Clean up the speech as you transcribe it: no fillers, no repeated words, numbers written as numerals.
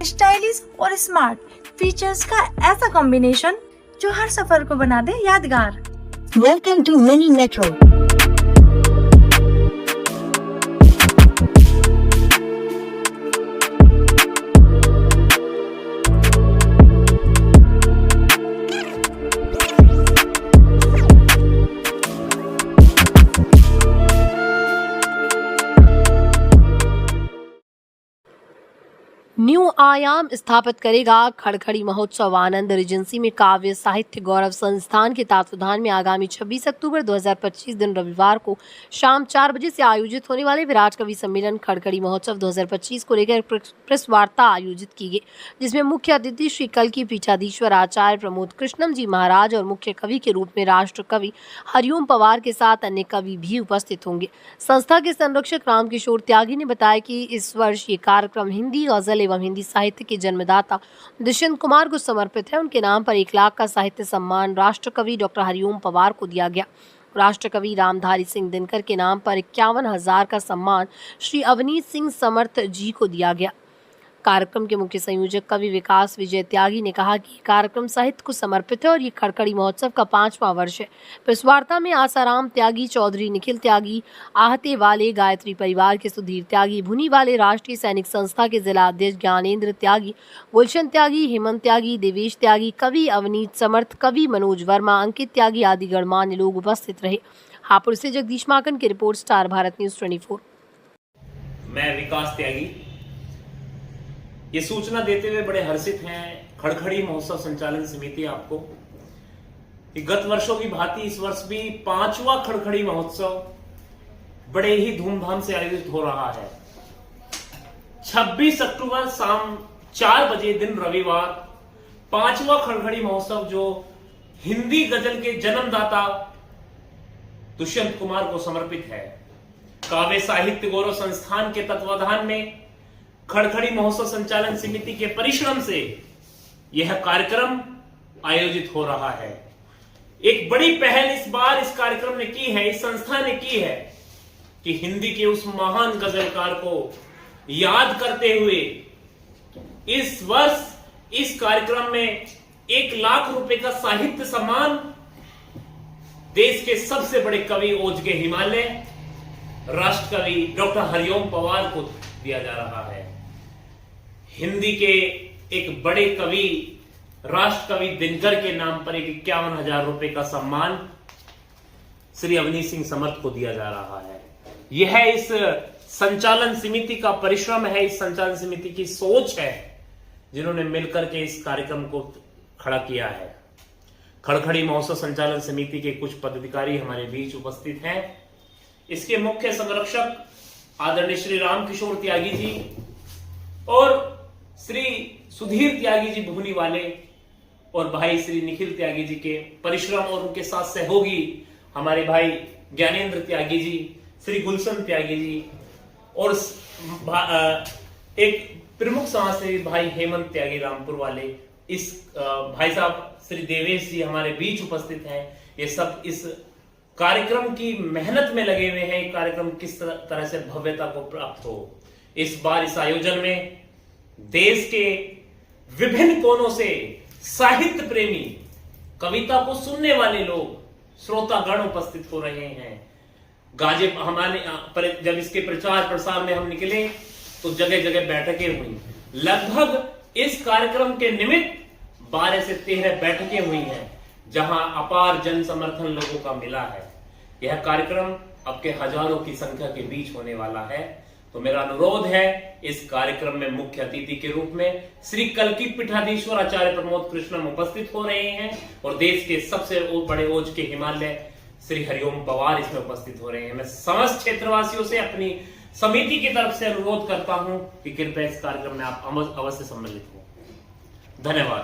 Stylish और smart features का ऐसा कॉम्बिनेशन जो हर सफर को बना दे यादगार। Welcome to Mini Metro. New आयाम स्थापित करेगा खड़खड़ी महोत्सव। आनंद रीजेंसी में काव्य साहित्य गौरव संस्थान के तत्वाधान में आगामी 26 अक्टूबर 2025 दिन रविवार को शाम 4 बजे से आयोजित होने वाले विराट कवि सम्मेलन खड़खड़ी महोत्सव 2025 को लेकर प्रेस वार्ता आयोजित की गई, जिसमें मुख्य अतिथि श्री कल्की पीठाधीश्वर आचार्य प्रमोद कृष्णम जी महाराज और मुख्य कवि के रूप में राष्ट्र कवि हरिओम पवार के साथ अन्य कवि भी उपस्थित होंगे। संस्था के संरक्षक रामकिशोर त्यागी ने बताया कि इस वर्ष ये कार्यक्रम हिंदी गजल एवं हिंदी साहित्य के जन्मदाता दुष्यंत कुमार को समर्पित है। उनके नाम पर 1 लाख का साहित्य सम्मान राष्ट्रकवि डॉक्टर हरिओम पवार को दिया गया। राष्ट्रकवि रामधारी सिंह दिनकर के नाम पर 51,000 का सम्मान श्री अवनीत सिंह समर्थ जी को दिया गया। कार्यक्रम के मुख्य संयोजक कवि विकास विजय त्यागी ने कहा कि कार्यक्रम साहित्य को समर्पित है और ये खड़खड़ी महोत्सव का 5वां वर्ष है। प्रेस वार्ता में आसाराम त्यागी, चौधरी निखिल त्यागी, आहते वाले गायत्री परिवार के सुधीर त्यागी, भुनी वाले राष्ट्रीय सैनिक संस्था के जिला अध्यक्ष ज्ञानेंद्र त्यागी, गुलशन त्यागी, हेमंत त्यागी, देवेश त्यागी, कवि अवनीत समर्थ, कवि मनोज वर्मा, अंकित त्यागी आदि गणमान्य लोग उपस्थित रहे। हापुड़ से जगदीश माकन की रिपोर्ट, स्टार भारत न्यूज 24। मैं विकास त्यागी ये सूचना देते हुए बड़े हर्षित हैं खड़खड़ी महोत्सव संचालन समिति आपको कि गत वर्षों की भांति इस वर्ष भी 5वां खड़खड़ी महोत्सव बड़े ही धूमधाम से आयोजित हो रहा है। 26 अक्टूबर शाम 4 बजे दिन रविवार 5वां खड़खड़ी महोत्सव जो हिंदी गजल के जन्मदाता दुष्यंत कुमार को समर्पित है। काव्य साहित्य गौरव संस्थान के तत्वाधान में खड़खड़ी महोत्सव संचालन समिति के परिश्रम से यह कार्यक्रम आयोजित हो रहा है। एक बड़ी पहल इस बार इस कार्यक्रम ने की है, इस संस्था ने की है कि हिंदी के उस महान गजलकार को याद करते हुए इस वर्ष इस कार्यक्रम में 1 लाख रुपए का साहित्य सम्मान देश के सबसे बड़े कवि ओजगे हिमालय राष्ट्र कवि डॉक्टर हरिओम पवार को दिया जा रहा है। हिंदी के एक बड़े कवि राष्ट्र कवि दिनकर के नाम पर 51,000 रुपए का सम्मान श्री अवनीत सिंह समर्थ को दिया जा रहा है। यह इस संचालन समिति का परिश्रम है, इस संचालन समिति की सोच है, जिन्होंने मिलकर के इस कार्यक्रम को खड़ा किया है। खड़खड़ी महोत्सव संचालन समिति के कुछ पदाधिकारी हमारे बीच उपस्थित हैं। इसके मुख्य संरक्षक आदरणीय श्री रामकिशोर त्यागी जी और श्री सुधीर त्यागी जी भुनी वाले और भाई श्री निखिल त्यागी जी के परिश्रम और उनके साथ सहयोगी हमारे भाई ज्ञानेंद्र त्यागी जी, श्री गुलशन त्यागी जी और एक प्रमुख समाजसेवी भाई हेमंत त्यागी रामपुर वाले, इस भाई साहब श्री देवेश जी हमारे बीच उपस्थित हैं। ये सब इस कार्यक्रम की मेहनत में लगे हुए हैं। कार्यक्रम किस तरह से भव्यता को प्राप्त हो। इस बार इस आयोजन में देश के विभिन्न कोनों से साहित्य प्रेमी, कविता को सुनने वाले लोग, श्रोतागण उपस्थित हो रहे हैं। हमारे जब इसके प्रचार प्रसार में हम निकले तो जगह जगह बैठकें हुई। लगभग इस कार्यक्रम के निमित्त 12 से 13 बैठकें हुई हैं, जहां अपार जन समर्थन लोगों का मिला है। यह कार्यक्रम आपके हजारों की संख्या के बीच होने वाला है। तो मेरा अनुरोध है, इस कार्यक्रम में मुख्य अतिथि के रूप में श्री कल्की पीठाधीश्वर आचार्य प्रमोद कृष्णम उपस्थित हो रहे हैं और देश के सबसे बड़े ओज के हिमालय श्री हरिओम पवार इसमें उपस्थित हो रहे हैं। मैं समस्त क्षेत्रवासियों से अपनी समिति की तरफ से अनुरोध करता हूं कि कृपया इस कार्यक्रम में आप अवश्य सम्मिलित हो। धन्यवाद।